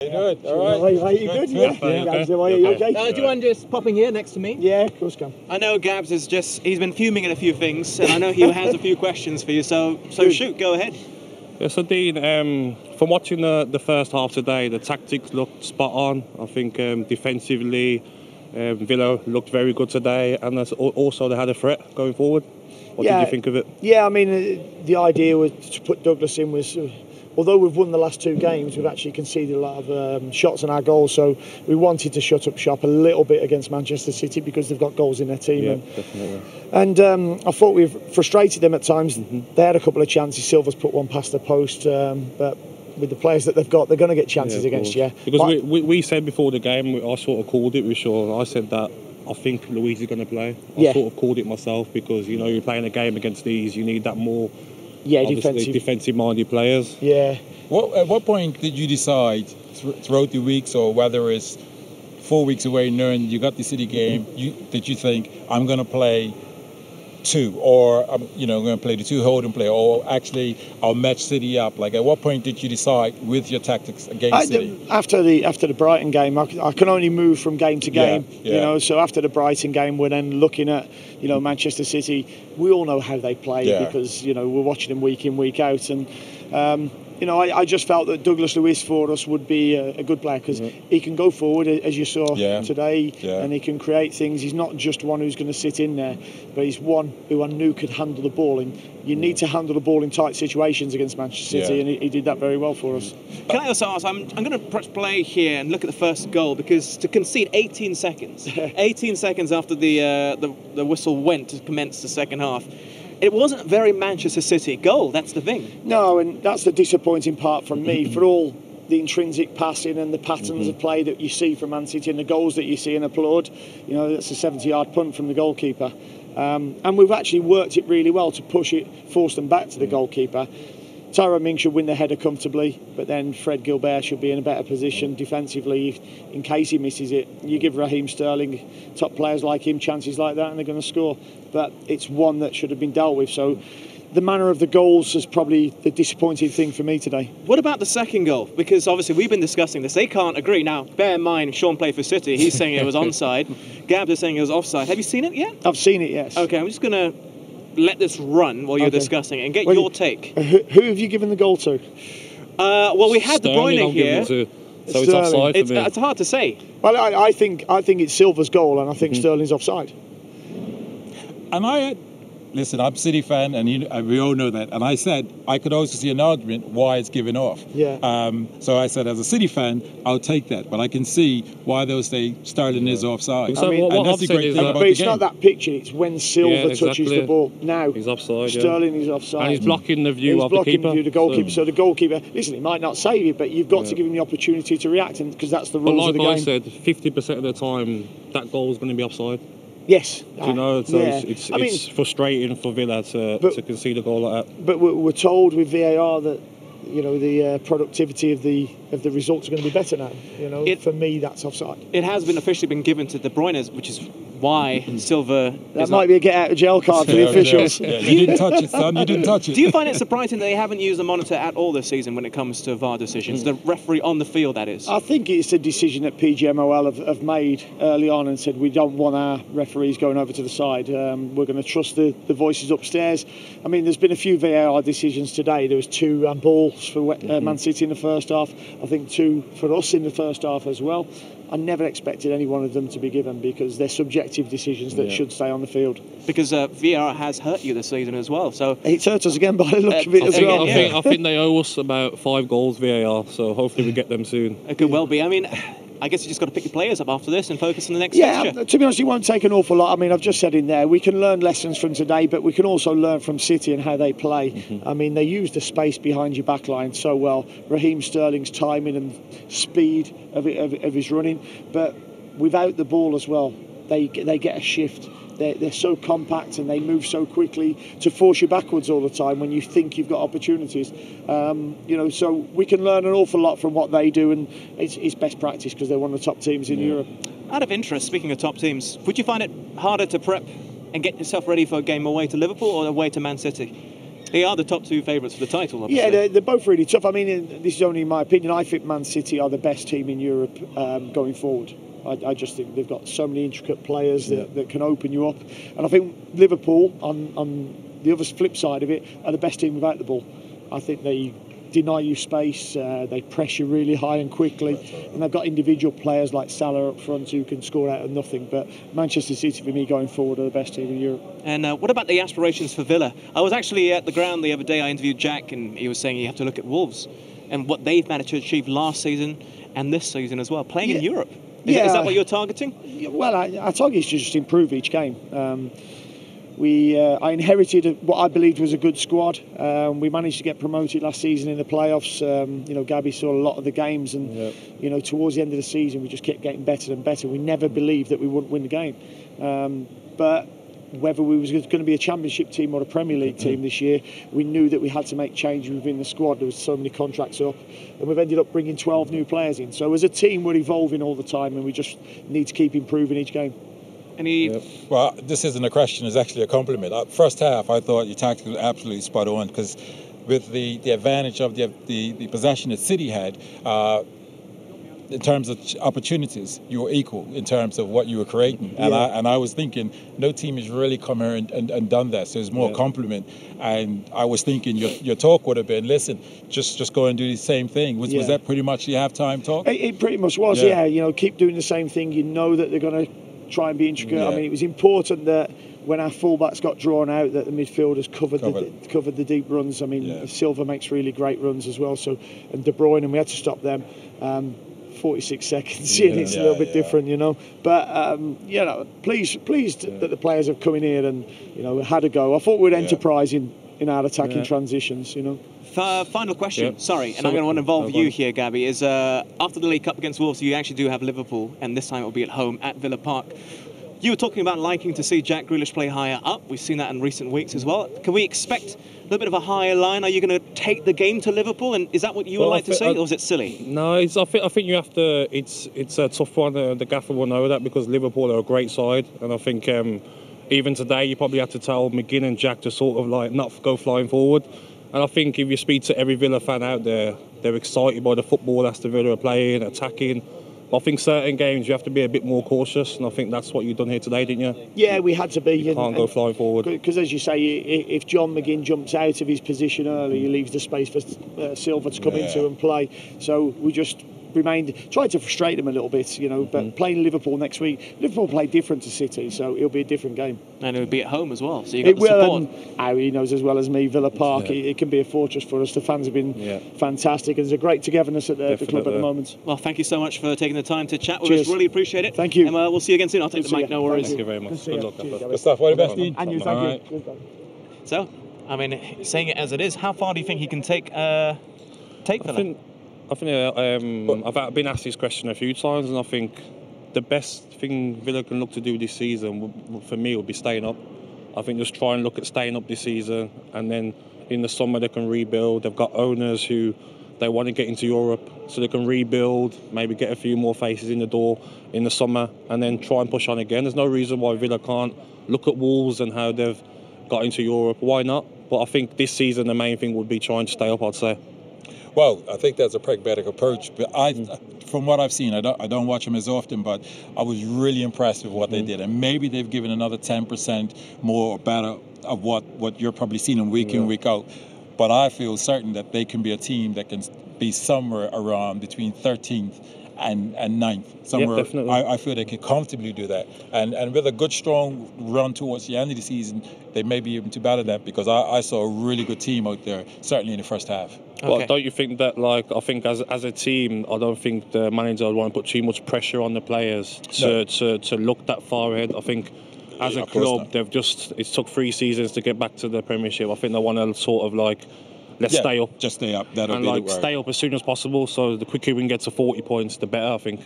Good, all right. Are you good? Yeah. Gabs, how are you? Okay? Do you mind just popping here next to me? Yeah, of course, can. I know Gabs is he's been fuming at a few things, and I know he has a few questions for you, so shoot, go ahead. Yeah, so Dean, from watching the first half today, the tactics looked spot on. I think defensively, Villa looked very good today, and also they had a threat going forward. What did you think of it? Yeah, I mean, the idea was to put Douglas in was, although we've won the last two games, we've actually conceded a lot of shots on our goals, so we wanted to shut up shop a little bit against Manchester City because they've got goals in their team. Yeah, definitely. And I thought we've frustrated them at times. They had a couple of chances. Silva's put one past the post, but with the players that they've got, they're going to get chances against you. Because we said before the game, I sort of called it with Sean. I said that I think Luiz is going to play. I sort of called it myself because, you know, you're playing a game against these, you need that more defensive-minded players. Yeah. At what point did you decide throughout the weeks, or whether it's 4 weeks away, knowing you got the City game, did you think, I'm going to play two, or I'm going to play the two holding player, or actually I'll match City up? Like, at what point did you decide with your tactics against City? After the Brighton game, I can only move from game to game. Yeah. You know, so after the Brighton game, we're then looking at Manchester City. We all know how they play because we're watching them week in, week out, and I just felt that Douglas Luiz for us would be a good player because he can go forward, as you saw today, and he can create things. He's not just one who's going to sit in there, but he's one who I knew could handle the ball. And you need to handle the ball in tight situations against Manchester City, and he did that very well for us. Can I also ask, I'm going to press play here and look at the first goal, because to concede 18 seconds, 18 seconds after the whistle went to commence the second half, it wasn't a very Manchester City goal, that's the thing. No, and that's the disappointing part from me. For all the intrinsic passing and the patterns of play that you see from Man City and the goals that you see and applaud, that's a 70-yard punt from the goalkeeper. And we've actually worked it really well to push it, force them back to the goalkeeper. Tyrone Mings should win the header comfortably, but then Fred Gilbert should be in a better position defensively in case he misses it. You give Raheem Sterling, top players like him, chances like that and they're going to score. But it's one that should have been dealt with. So the manner of the goals is probably the disappointing thing for me today. What about the second goal? Because obviously we've been discussing this. They can't agree. Now, bear in mind, Sean played for City. He's saying it was onside. Gabs is saying it was offside. Have you seen it yet? I've seen it, yes. Okay, I'm just going to let this run while you're discussing it and get your take. Who have you given the goal to? Well, we had Sterling, De Bruyne here. So it's offside for me. It's hard to say. Well, I think it's Silva's goal, and I think Sterling's offside. And listen, I'm a City fan, and we all know that. And I said I could also see an argument why it's given off. Yeah. So I said, as a City fan, I'll take that. But I can see why they'll say Sterling is offside. So and that's the great thing about but it's the game. not that picture. It's when Silva touches the ball. Now he's offside. Sterling is offside, and he's blocking the view of the keeper. He's blocking the goalkeeper. So the goalkeeper, listen, he might not save it, but you've got to give him the opportunity to react, because that's the rules of the game. Like I said, 50% of the time that goal is going to be offside. Yes. Do you know? So it's frustrating for Villa to concede a goal like that. But we're told with VAR that the productivity of the results are going to be better now. For me, that's offside. It has been officially been given to De Bruyne, which is why Silva. That might be a get out of jail card for the officials. Yeah. You didn't touch it, son. You didn't touch it. Do you find it surprising that they haven't used the monitor at all this season when it comes to VAR decisions? The referee on the field, that is. I think it's a decision that PGMOL have made early on and said we don't want our referees going over to the side. We're going to trust the voices upstairs. I mean, there's been a few VAR decisions today. There was 2 balls for Man City in the first half. I think 2 for us in the first half as well. I never expected any one of them to be given because they're subjective decisions that should stay on the field. Because VAR has hurt you this season as well. So it's hurt us again by the look of it as well. I think they owe us about 5 goals VAR, so hopefully we get them soon. It could well be. I mean, I guess you just got to pick your players up after this and focus on the next fixture. To be honest, it won't take an awful lot. I mean, I've just said in there, we can learn lessons from today, but we can also learn from City and how they play. I mean, they use the space behind your back line so well. Raheem Sterling's timing and speed of his running, but without the ball as well, they get a shift. They're so compact and they move so quickly to force you backwards all the time when you think you've got opportunities. So we can learn an awful lot from what they do, and it's best practice because they're one of the top teams in Europe. Out of interest, speaking of top teams, would you find it harder to prep and get yourself ready for a game away to Liverpool or away to Man City? They are the top two favourites for the title, obviously. Yeah, they're both really tough. I mean, this is only in my opinion. I think Man City are the best team in Europe going forward. I just think they've got so many intricate players that can open you up. And I think Liverpool, on the other flip side of it, are the best team without the ball. I think they deny you space, they press you really high and quickly, and they've got individual players like Salah up front who can score out of nothing. But Manchester City, for me, going forward, are the best team in Europe. And what about the aspirations for Villa? I was actually at the ground the other day. I interviewed Jack, and he was saying you have to look at Wolves and what they've managed to achieve last season and this season as well, playing in Europe. Is that what you're targeting? Well, our target is to just improve each game. I inherited what I believed was a good squad. We managed to get promoted last season in the playoffs. Gabby saw a lot of the games, and towards the end of the season, we just kept getting better and better. We never believed that we wouldn't win the game, but whether we was going to be a Championship team or a Premier League team this year, we knew that we had to make changes within the squad. There was so many contracts up, and we've ended up bringing 12 new players in. So as a team, we're evolving all the time, and we just need to keep improving each game. Well, this isn't a question, it's actually a compliment. First half, I thought your tactics were absolutely spot on, because with the advantage of the possession that City had, in terms of opportunities, you were equal in terms of what you were creating. And I was thinking, no team has really come here and done that, so it's more a compliment. And I was thinking your talk would have been, listen, just go and do the same thing. Was that pretty much your halftime talk? It pretty much was, keep doing the same thing. You know that they're going to try and be intricate. I mean, it was important that when our fullbacks got drawn out, that the midfielders covered the deep runs. I mean, Silva makes really great runs as well. So, and De Bruyne, and we had to stop them. 46 seconds in, it's a little bit different, But pleased that the players have come in here and had a go. I thought we were enterprising in our attacking transitions. Final question, sorry, and I'm going to want to involve you here, Gabby, is after the League Cup against Wolves, you actually do have Liverpool, and this time it will be at home at Villa Park. You were talking about liking to see Jack Grealish play higher up. We've seen that in recent weeks as well. Can we expect a little bit of a higher line? Are you going to take the game to Liverpool? And is that what you would like to say, or is it silly? No, I think you have to. It's a tough one. The gaffer will know that, because Liverpool are a great side, and I think even today you probably have to tell McGinn and Jack to sort of not go flying forward. And I think if you speak to every Villa fan out there, they're excited by the football Aston Villa are playing, attacking. I think certain games you have to be a bit more cautious, and I think that's what you've done here today, didn't you? Yeah, we had to be. You can't go flying forward. Because as you say, if John McGinn jumps out of his position early, he leaves the space for Silva to come into and play. So we just tried to frustrate them a little bit, but playing Liverpool next week, Liverpool play different to City, so it'll be a different game. And it'll be at home as well, so you've got the support. Harry knows as well as me, Villa Park, it can be a fortress for us. The fans have been fantastic, and there's a great togetherness at the club at the moment. Well, thank you so much for taking the time to chat with us. Really appreciate it. Thank you. And we'll see you again soon. I'll take the mic, no worries. Thank you very much. Good luck. Good stuff. All the best, Dean. And you, thank you. So, I mean, saying it as it is, how far do you think he can take Villa? I think I've been asked this question a few times, and I think the best thing Villa can look to do this season, for me, would be staying up. I think just try and look at staying up this season, and then in the summer they can rebuild. They've got owners who they want to get into Europe, so they can rebuild, maybe get a few more faces in the door in the summer, and then try and push on again. There's no reason why Villa can't look at Wolves and how they've got into Europe. Why not? But I think this season the main thing would be trying to stay up, I'd say. Well, I think that's a pragmatic approach. But from what I've seen, I don't watch them as often, but I was really impressed with what they did. And maybe they've given another 10% more or better of what you're probably seeing them week in, week out. But I feel certain that they can be a team that can be somewhere around between 13th and 9th. Somewhere, definitely. I feel they can comfortably do that. And with a good, strong run towards the end of the season, they may be even to battle that, because I saw a really good team out there, certainly in the first half. Well, don't you think that, I think as a team, I don't think the manager would want to put too much pressure on the players to look that far ahead. I think as a club, it took 3 seasons to get back to the Premiership. I think they want to sort of let's stay up. Just stay up. That'll and be the word. Stay up as soon as possible, so the quicker we can get to 40 points, the better, I think.